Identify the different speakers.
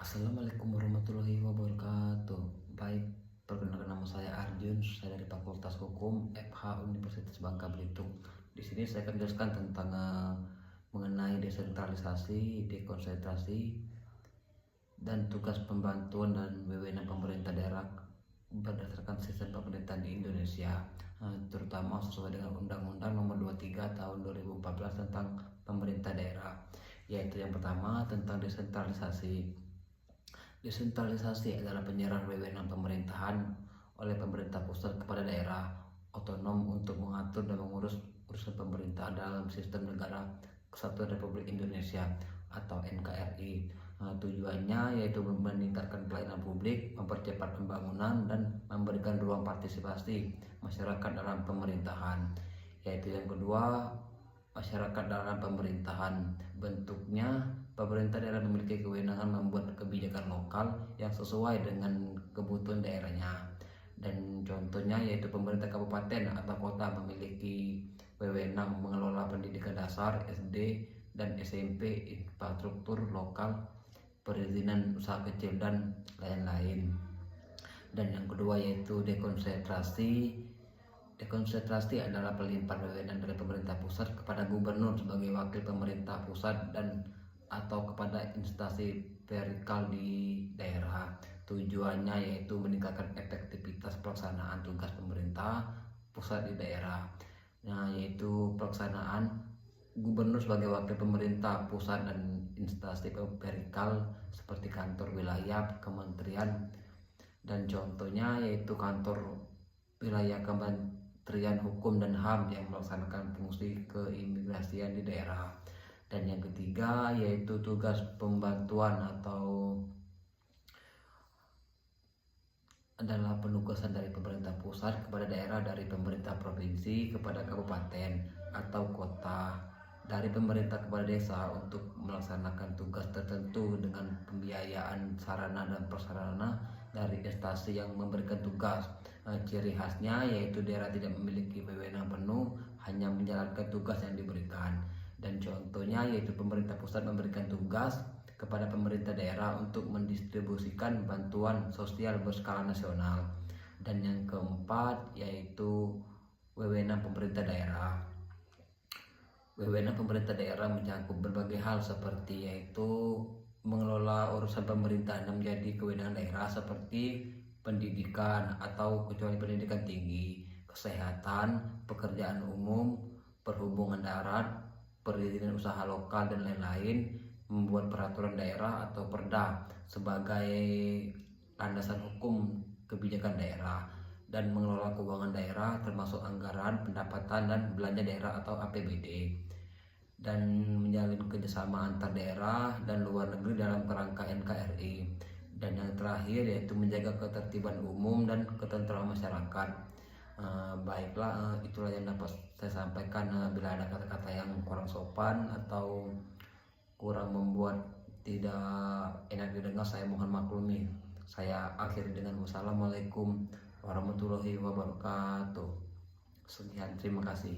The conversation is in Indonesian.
Speaker 1: Assalamualaikum warahmatullahi wabarakatuh. Baik, perkenalkan nama saya Arjun, saya dari Fakultas Hukum FH Universitas Bangka Belitung. Di sini saya akan jelaskan tentang mengenai desentralisasi, dekonsentrasi, dan tugas pembantuan dan wewenang pemerintah daerah berdasarkan sistem pemerintahan di Indonesia, terutama sesuai dengan Undang-Undang Nomor 23 Tahun 2014 tentang pemerintah daerah, yaitu yang pertama tentang desentralisasi. Desentralisasi adalah penyerahan wewenang pemerintahan oleh pemerintah pusat kepada daerah otonom untuk mengatur dan mengurus urusan pemerintah dalam sistem negara Kesatuan Republik Indonesia atau NKRI. Tujuannya yaitu meningkatkan pelayanan publik, mempercepat pembangunan, dan memberikan ruang partisipasi masyarakat dalam pemerintahan. Yaitu yang kedua, masyarakat dalam pemerintahan. Bentuknya, pemerintah daerah memiliki kewenangan membuat kebijakan lokal yang sesuai dengan kebutuhan daerahnya. Dan contohnya yaitu pemerintah kabupaten atau kota memiliki wewenang mengelola pendidikan dasar, SD dan SMP, infrastruktur lokal, perizinan usaha kecil, dan lain-lain. Dan yang kedua yaitu dekonsentrasi. Dekonsentrasi adalah pelimpahan wewenang dari pemerintah pusat kepada gubernur sebagai wakil pemerintah pusat dan atau kepada instansi vertikal di daerah. Tujuannya yaitu meningkatkan efektivitas pelaksanaan tugas pemerintah pusat di daerah. Yaitu pelaksanaan gubernur sebagai wakil pemerintah pusat dan instansi vertikal seperti kantor wilayah, kementerian, dan contohnya yaitu kantor wilayah Kementerian Hukum dan HAM yang melaksanakan fungsi keimigrasian di daerah. Dan yang ketiga yaitu tugas pembantuan atau adalah penugasan dari pemerintah pusat kepada daerah, dari pemerintah provinsi kepada kabupaten atau kota, dari pemerintah kepada desa untuk melaksanakan tugas tertentu dengan pembiayaan sarana dan prasarana dari instansi yang memberikan tugas. Ciri khasnya yaitu daerah tidak memiliki wewenang penuh, hanya menjalankan tugas yang diberikan. Dan contohnya yaitu pemerintah pusat memberikan tugas kepada pemerintah daerah untuk mendistribusikan bantuan sosial berskala nasional. Dan yang keempat yaitu wewenang pemerintah daerah. Wewenang pemerintah daerah mencakup berbagai hal seperti yaitu mengelola urusan pemerintahan yang menjadi kewenangan daerah seperti pendidikan atau kecuali pendidikan tinggi, kesehatan, pekerjaan umum, perhubungan darat, perizinan usaha lokal, dan lain-lain, membuat peraturan daerah atau perda sebagai landasan hukum kebijakan daerah, dan mengelola keuangan daerah termasuk anggaran, pendapatan, dan belanja daerah atau APBD, dan menjalin kerjasama antar daerah dan luar negeri dalam kerangka NKRI. Dan yang terakhir yaitu menjaga ketertiban umum dan ketentraman masyarakat. Baiklah, itulah yang dapat saya sampaikan. Bila ada kata-kata yang kurang sopan atau kurang membuat tidak enak didengar, saya mohon maklumi. Saya akhiri dengan wassalamualaikum warahmatullahi wabarakatuh. Sekian, terima kasih.